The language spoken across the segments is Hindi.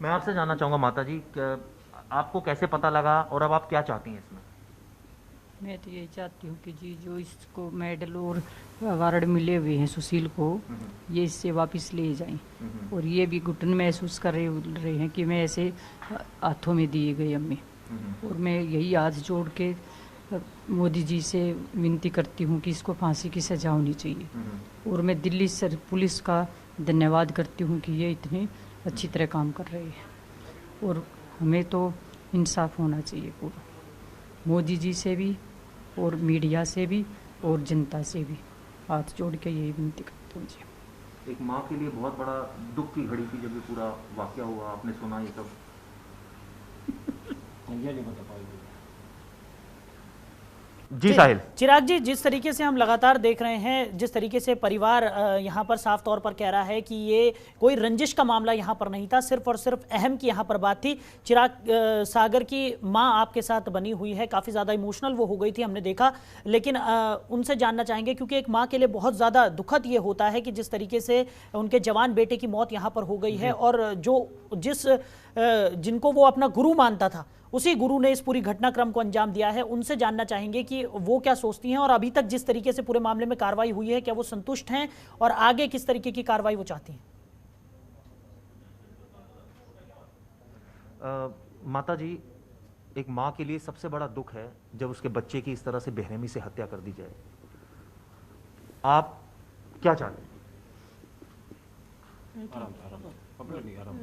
मैं आपसे जानना चाहूँगा माता जी, आपको कैसे पता लगा और अब आप क्या चाहती हैं इसमें? मैं तो यही चाहती हूँ कि जी जो इसको मेडल और अवार्ड मिले हुए हैं सुशील को, ये इससे वापस ले जाएं। और ये भी घुटन महसूस कर रहे हैं कि मैं ऐसे हाथों में दिए गए हमें। और मैं यही हाथ जोड़ के मोदी जी से विनती करती हूँ कि इसको फांसी की सज़ा होनी चाहिए। और मैं दिल्ली सर पुलिस का धन्यवाद करती हूँ कि ये इतने अच्छी तरह काम कर रही है। और हमें तो इंसाफ होना चाहिए पूरा, मोदी जी से भी और मीडिया से भी और जनता से भी हाथ जोड़ के यही विनती करती हूँ जी। एक माँ के लिए बहुत बड़ा दुख की घड़ी थी जब ये पूरा वाकया हुआ, आपने सुना ये सब? जी साहिल। चिराग जी, जिस तरीके से हम लगातार देख रहे हैं, जिस तरीके से परिवार यहाँ पर साफ तौर पर कह रहा है कि ये कोई रंजिश का मामला यहाँ पर नहीं था, सिर्फ और सिर्फ अहम की यहाँ पर बात थी। चिराग, सागर की माँ आपके साथ बनी हुई है, काफ़ी ज़्यादा इमोशनल वो हो गई थी, हमने देखा। लेकिन उनसे जानना चाहेंगे, क्योंकि एक माँ के लिए बहुत ज़्यादा दुखद ये होता है कि जिस तरीके से उनके जवान बेटे की मौत यहाँ पर हो गई है, और जिनको वो अपना गुरु मानता था, उसी गुरु ने इस पूरी घटनाक्रम को अंजाम दिया है। उनसे जानना चाहेंगे कि वो क्या सोचती हैं, और अभी तक जिस तरीके से पूरे मामले में कार्रवाई हुई है, क्या वो संतुष्ट हैं, और आगे किस तरीके की कार्रवाई वो चाहती हैं? माता जी, एक माँ के लिए सबसे बड़ा दुख है जब उसके बच्चे की इस तरह से बेरहमी से हत्या कर दी जाए। आप क्या चाहते हैं?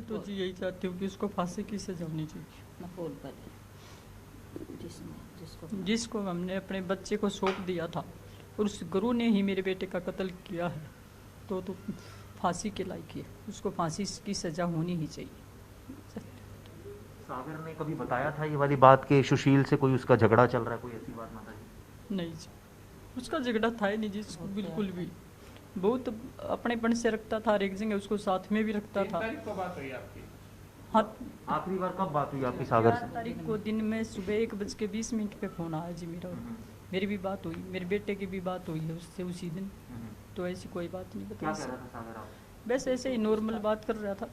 तो जी यही चाहती हूँ कि उसको फांसी की सजा होनी चाहिए। जिसको हमने अपने बच्चे को सौंप दिया था और उस गुरु ने ही मेरे बेटे का कत्ल किया है, तो फांसी के लायक है, उसको फांसी की सजा होनी ही चाहिए। सागर ने कभी बताया था ये वाली बात कि सुशील से कोई उसका झगड़ा चल रहा है, कोई ऐसी बात माता जी? नहीं जी, उसका झगड़ा था ही नहीं जी, बिल्कुल भी। बहुत अपनेपन से रखता था, हर एक जगह उसको साथ में भी रखता था। बात हुई आपकी? हाँ, आखिरी बार कब बात हुई आपकी सागर से? 4 तारीख को दिन में सुबह 1:20 पे फ़ोन आया जी मेरा। मेरी भी बात हुई, मेरे बेटे की भी बात हुई है उससे उसी दिन। तो ऐसी कोई बात नहीं क्या बताई। कह रहा था सागर आपसे? बस ऐसे ही नॉर्मल बात कर रहा था,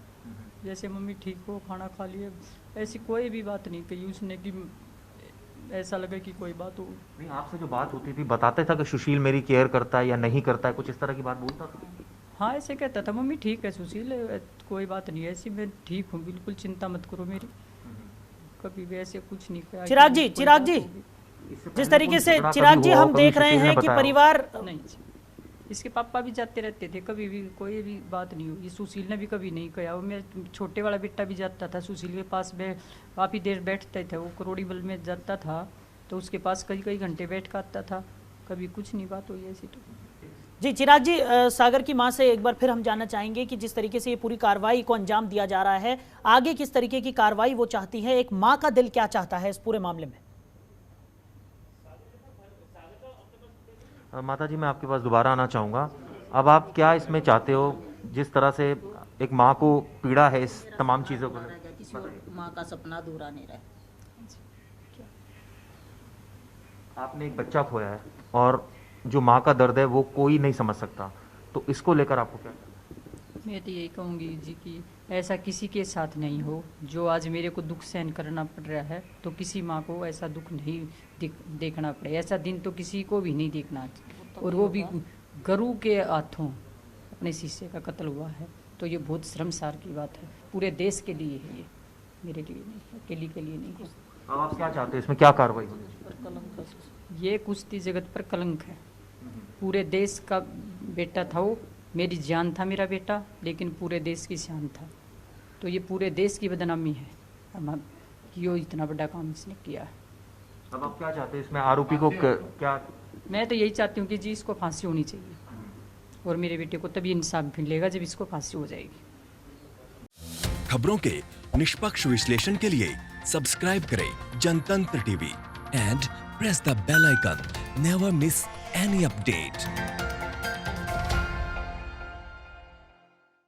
जैसे मम्मी ठीक हो, खाना खा लिए, ऐसी कोई भी बात नहीं कही उसने कि ऐसा लगा कि कोई बात हो। नहीं, आपसे जो बात होती थी बताते था कि सुशील मेरी केयर करता है या नहीं करता है, कुछ इस तरह की बात बोलता था? हाँ, ऐसे कहता था, मम्मी ठीक है सुशील, कोई बात नहीं है ऐसी, मैं ठीक हूँ, बिल्कुल चिंता मत करो मेरी। कभी भी ऐसे कुछ नहीं कहा। चिराग जी, जिस तरीके से चिराग जी हम देख रहे हैं कि परिवार नहीं, इसके पापा भी जाते रहते थे, कभी भी कोई भी बात नहीं हुई, सुशील ने भी कभी नहीं कहा। वो मेरा छोटे वाला बेटा भी जाता था सुशील के पास, काफ़ी देर बैठते थे, वो करोड़ी बल में जाता था, तो उसके पास कई कई घंटे बैठ कर आता था, कभी कुछ नहीं बात हुई ऐसी। तो जी चिराग जी, सागर की मां से एक बार फिर हम जानना चाहेंगे कि जिस तरीके से ये पूरी कार्रवाई को अंजाम दिया जा रहा है, आगे किस तरीके की कार्रवाई वो चाहती है, एक मां का दिल क्या चाहता है इस पूरे मामले में? माता जी, मैं आपके पास दोबारा आना चाहूँगा। अब आप क्या इसमें चाहते हो, जिस तरह से एक माँ को पीड़ा है इस तमाम चीज़ों को? किसी और माँ का सपना अधूरा नहीं रहे। आपने एक बच्चा खोया है और जो माँ का दर्द है वो कोई नहीं समझ सकता, तो इसको लेकर आपको क्या? मैं तो यही कहूँगी जी कि ऐसा किसी के साथ नहीं हो। जो आज मेरे को दुख सहन करना पड़ रहा है, तो किसी माँ को ऐसा दुख नहीं देखना पड़े, ऐसा दिन तो किसी को भी नहीं देखना। और वो भी गुरु के हाथों अपने शिष्य का कत्ल हुआ है, तो ये बहुत शर्मसार की बात है। पूरे देश के लिए है ये, मेरे लिए नहीं, अकेली के लिए नहीं है। अब आप क्या चाहते हैं, इसमें क्या कार्रवाई होनी चाहिए? ये कुश्ती जगत पर कलंक है। पूरे देश का बेटा था वो, मेरी जान था मेरा बेटा, लेकिन पूरे देश की शान था। तो ये पूरे देश की बदनामी है कि वो इतना बड़ा काम इसने किया है। अब आप क्या चाहते हैं इसमें, आरोपी को क्या? मैं तो यही चाहती हूँ कि जी इसको फांसी होनी चाहिए, और मेरे बेटे को तभी इंसाफ मिलेगा जब इसको फांसी हो जाएगी। खबरों के निष्पक्ष विश्लेषण के लिए सब्सक्राइब करें Jantantra TV and press the bell icon. Never miss any update.